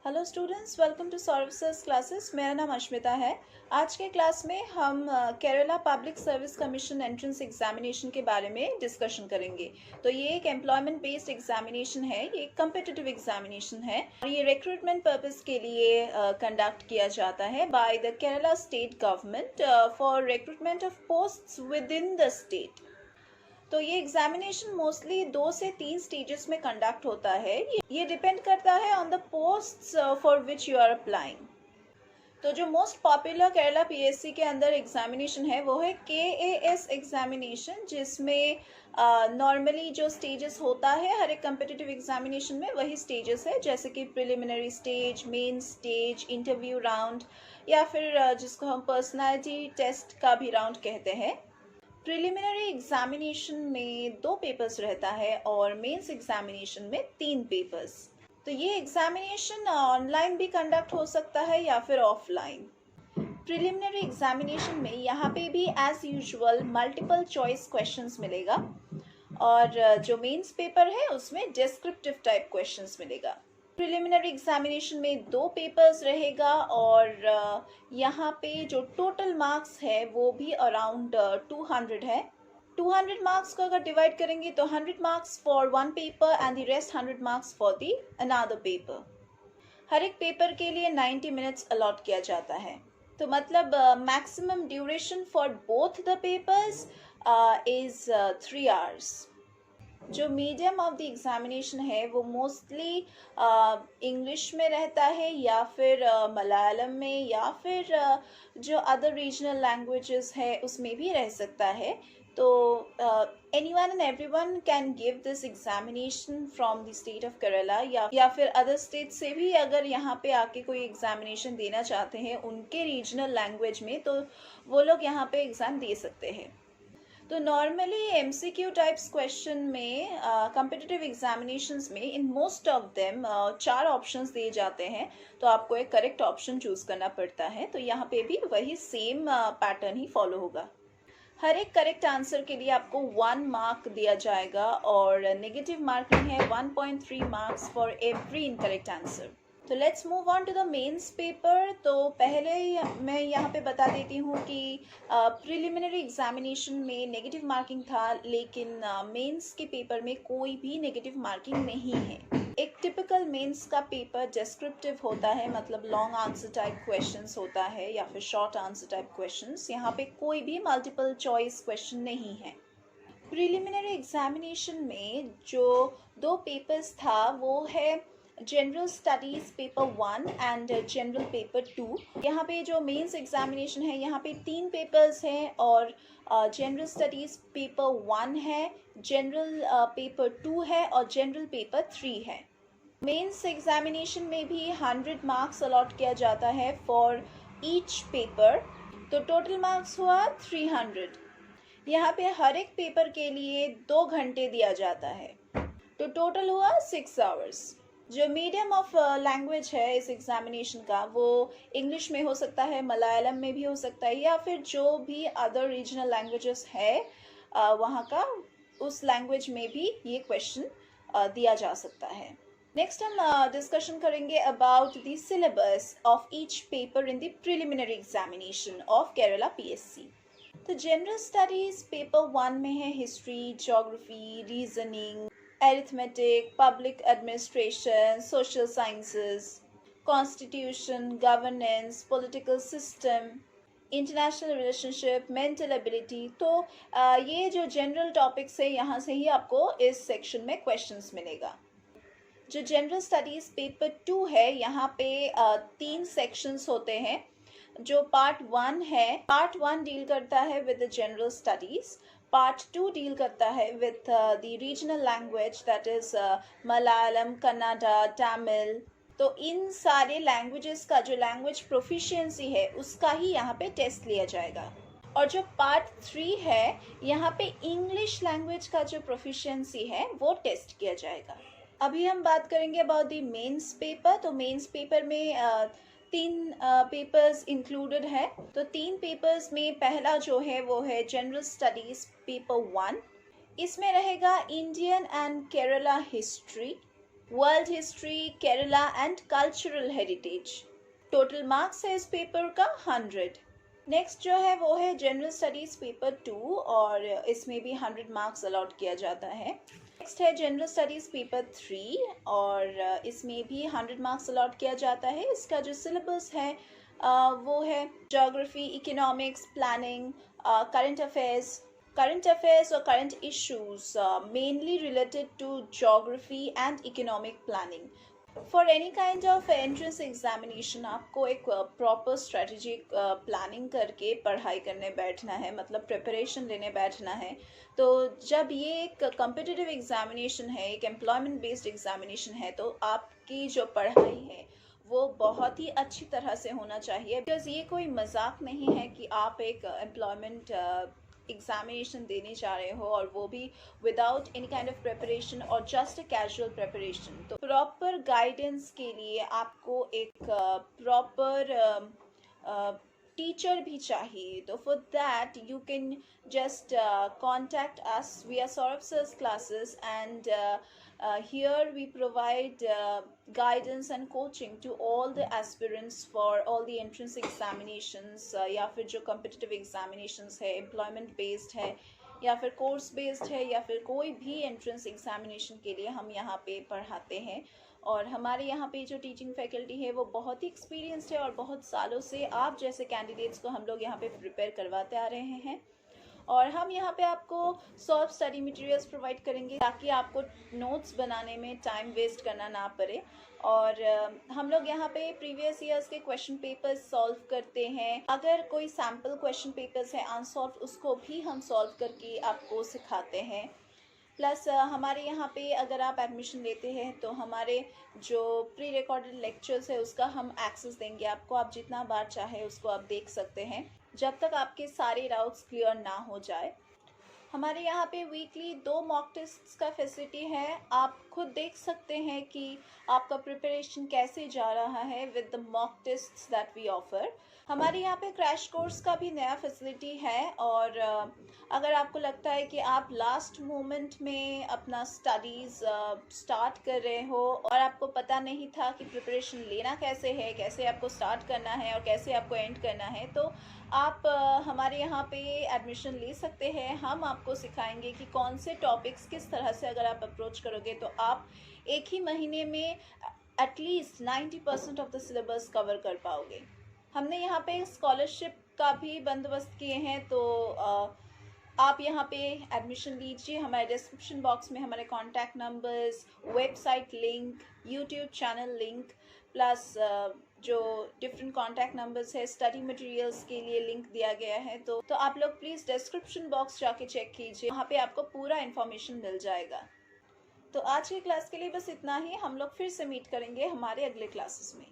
Hello students, welcome to Saurabh sir's classes. मेरा नाम अश्मिता है। आज के क्लास में हम Kerala public service commission entrance examination के बारे में डिस्कशन करेंगे। तो ये एक एम्प्लॉयमेंट बेस्ड एग्जामिनेशन है, ये एक कम्पिटिटिव एग्जामिनेशन है और ये रिक्रूटमेंट पर्पस के लिए कंडक्ट किया जाता है by the Kerala state government for recruitment of posts with in the state. तो ये एग्जामिनेशन मोस्टली 2 से 3 स्टेजेस में कंडक्ट होता है। ये डिपेंड करता है on the posts for which you are applying. तो जो मोस्ट पॉपुलर केरला पीएससी के अंदर एग्जामिनेशन है वो है केएएस एग्जामिनेशन, जिसमें नॉर्मली जो स्टेजेस होता है हर एक कम्पिटिटिव एग्जामिनेशन में वही स्टेजेस है, जैसे कि preliminary stage, main stage, interview round या फिर जिसको हम पर्सनालिटी टेस्ट का भी राउंड कहते हैं। प्रिलिमिनरी एग्जामिनेशन में 2 पेपर्स रहता है और मेंस एग्जामिनेशन में 3 पेपर्स। तो ये एग्जामिनेशन ऑनलाइन भी कंडक्ट हो सकता है या फिर ऑफलाइन। प्रिलिमिनरी एग्जामिनेशन में यहाँ पे भी as usual multiple choice questions मिलेगा और जो मेंस पेपर है उसमें डिस्क्रिप्टिव टाइप क्वेश्चंस मिलेगा। प्रिलिमिनरी एग्जामिनेशन में 2 पेपर्स रहेगा और यहाँ पे जो टोटल मार्क्स है वो भी अराउंड 200 है। 200 मार्क्स को अगर डिवाइड करेंगे तो 100 marks for one paper and the rest 100 marks for the another paper. हर एक पेपर के लिए 90 मिनट्स अलॉट किया जाता है। तो मतलब maximum duration for both the papers is 3 hours. जो मीडियम ऑफ द एग्जामिनेशन है वो मोस्टली इंग्लिश में रहता है या फिर मलयालम में या फिर जो अदर रीजनल लैंग्वेजेस है उसमें भी रह सकता है। तो anyone and everyone can give this examination from the state of Kerala या फिर अदर स्टेट से भी अगर यहाँ पे आके कोई एग्जामिनेशन देना चाहते हैं उनके रीजनल लैंग्वेज में तो वो लोग यहाँ पे एग्ज़ाम दे सकते हैं। तो नॉर्मली एमसीक्यू टाइप्स क्वेश्चन में कम्पिटिटिव एग्जामिनेशंस में in most of them 4 options दिए जाते हैं, तो आपको एक करेक्ट ऑप्शन चूज करना पड़ता है। तो यहाँ पे भी वही सेम पैटर्न ही फॉलो होगा। हर एक करेक्ट आंसर के लिए आपको 1 मार्क दिया जाएगा और नेगेटिव मार्किंग है 1.3 marks for every incorrect answer. तो let's move on to the mains paper. तो पहले मैं यहाँ पे बता देती हूँ कि प्रिलिमिनरी एग्जामिनेशन में नेगेटिव मार्किंग था, लेकिन मेंस के पेपर में कोई भी नेगेटिव मार्किंग नहीं है। एक टिपिकल मेंस का पेपर डिस्क्रिप्टिव होता है, मतलब लॉन्ग आंसर टाइप क्वेश्चंस होता है या फिर शॉर्ट आंसर टाइप क्वेश्चंस। यहाँ पे कोई भी मल्टीपल चॉइस क्वेश्चन नहीं है। प्रिलिमिनरी एग्जामिनेशन में जो 2 पेपर्स था वो है general studies paper 1 and general paper 2। यहाँ पे जो मेंस एग्जामिनेशन है यहाँ पे 3 पेपर्स हैं और जनरल स्टडीज़ पेपर 1 है, जनरल पेपर 2 है और जनरल पेपर 3 है। मेंस एग्जामिनेशन में भी 100 मार्क्स अलॉट किया जाता है फॉर ईच पेपर। तो टोटल मार्क्स हुआ 300। यहाँ पे हर एक पेपर के लिए 2 घंटे दिया जाता है, तो टोटल हुआ 6 आवर्स। जो मीडियम ऑफ लैंग्वेज है इस एग्जामिनेशन का वो इंग्लिश में हो सकता है, मलयालम में भी हो सकता है या फिर जो भी अदर रीजनल लैंग्वेजेस है वहाँ का उस लैंग्वेज में भी ये क्वेश्चन दिया जा सकता है। नेक्स्ट हम डिस्कशन करेंगे about the syllabus of each paper in the preliminary examination of Kerala PSC. तो जनरल स्टडीज़ पेपर 1 में है history, geography, reasoning, arithmetic, public administration, social sciences, constitution, governance, political system, international relationship, mental ability। तो ये जो general topics है यहाँ से ही आपको इस सेक्शन में क्वेश्चंस मिलेगा। जो जनरल स्टडीज़ पेपर 2 है यहाँ पे 3 सेक्शंस होते हैं। जो पार्ट 1 है, पार्ट 1 डील करता है with the general studies, part 2 deal करता है with the regional language that is Malayalam, Kannada, Tamil. तो इन सारे लैंग्वेजेस का जो लैंग्वेज प्रोफिशिएंसी है उसका ही यहाँ पे टेस्ट लिया जाएगा। और जो पार्ट 3 है यहाँ पे इंग्लिश लैंग्वेज का जो प्रोफिशिएंसी है वो टेस्ट किया जाएगा। अभी हम बात करेंगे अबाउट द मेंस पेपर। तो मेंस पेपर में 3 पेपर्स इंक्लूडेड है। तो 3 पेपर्स में पहला जो है वो है जनरल स्टडीज़ पेपर 1। इसमें रहेगा Indian and Kerala history, world history, Kerala and cultural heritage. Total marks है इस पेपर का 100। नेक्स्ट जो है वो है जनरल स्टडीज पेपर 2 और इसमें भी 100 मार्क्स अलॉट किया जाता है। नेक्स्ट है जनरल स्टडीज पेपर 3 और इसमें भी 100 मार्क्स अलॉट किया जाता है। इसका जो सिलेबस है वो है geography, economics, planning, current affairs or current issues mainly related to geography and economic planning. For any kind of entrance examination आपको एक प्रॉपर स्ट्रेटेजिक प्लानिंग करके पढ़ाई करने बैठना है, मतलब प्रिपरेशन लेने बैठना है। तो जब ये एक कॉम्पिटिटिव एग्जामिनेशन है, एक एम्प्लॉयमेंट बेस्ड एग्जामिनेशन है, तो आपकी जो पढ़ाई है वो बहुत ही अच्छी तरह से होना चाहिए, बिकॉज ये कोई मजाक नहीं है कि आप एक एम्प्लॉयमेंट एग्जामिनेशन देने जा रहे हो और वो भी without any kind of preparation और जस्ट अ कैजुअल प्रिपरेशन। तो प्रॉपर गाइडेंस के लिए आपको एक प्रॉपर टीचर भी चाहिए। तो for that you can just contact us we are Saurabh sir's classes and here we provide guidance and coaching to all the aspirants for all the entrance examinations या फिर जो competitive examinations है, employment based है या फिर course based है या फिर कोई भी entrance examination के लिए हम यहाँ पे पढ़ाते हैं। और हमारे यहाँ पे जो टीचिंग फैकल्टी है वो बहुत ही एक्सपीरियंस्ड है और बहुत सालों से आप जैसे कैंडिडेट्स को हम लोग यहाँ पे प्रिपेयर करवाते आ रहे हैं। और हम यहाँ पे आपको सॉल्व स्टडी मटेरियल्स प्रोवाइड करेंगे ताकि आपको नोट्स बनाने में टाइम वेस्ट करना ना पड़े। और हम लोग यहाँ पे प्रीवियस ईयर्स के क्वेश्चन पेपर्स सॉल्व करते हैं। अगर कोई सैम्पल क्वेश्चन पेपर्स है अनसॉल्व, उसको भी हम सॉल्व करके आपको सिखाते हैं। प्लस हमारे यहाँ पे अगर आप एडमिशन लेते हैं तो हमारे जो प्री रिकॉर्डेड लेक्चर्स है उसका हम एक्सेस देंगे आपको। आप जितना बार चाहे उसको आप देख सकते हैं जब तक आपके सारे डाउट्स क्लियर ना हो जाए। हमारे यहाँ पे वीकली 2 मॉक टेस्ट्स का फैसिलिटी है। आप खुद देख सकते हैं कि आपका प्रिपरेशन कैसे जा रहा है with the mock tests that we offer. हमारे यहाँ पे क्रैश कोर्स का भी नया फैसिलिटी है और अगर आपको लगता है कि आप लास्ट मोमेंट में अपना स्टडीज़ स्टार्ट कर रहे हो और आपको पता नहीं था कि प्रिपरेशन लेना कैसे है, कैसे आपको स्टार्ट करना है और कैसे आपको एंड करना है, तो आप हमारे यहाँ पे एडमिशन ले सकते हैं। हम आपको सिखाएंगे कि कौन से टॉपिक्स किस तरह से अगर आप अप्रोच करोगे तो आप एक ही महीने में at least 90% of the syllabus cover कर पाओगे। हमने यहाँ पे स्कॉलरशिप का भी बंदोबस्त किए हैं, तो आप यहाँ पे एडमिशन लीजिए। हमारे डिस्क्रिप्शन बॉक्स में हमारे contact numbers, website link, YouTube channel link, plus जो डिफरेंट कॉन्टैक्ट नंबर्स है, स्टडी मटेरियल्स के लिए लिंक दिया गया है। तो आप लोग प्लीज़ डिस्क्रिप्शन बॉक्स जाके चेक कीजिए, वहाँ पे आपको पूरा इन्फॉर्मेशन मिल जाएगा। तो आज की क्लास के लिए बस इतना ही। हम लोग फिर से मीट करेंगे हमारे अगले क्लासेस में।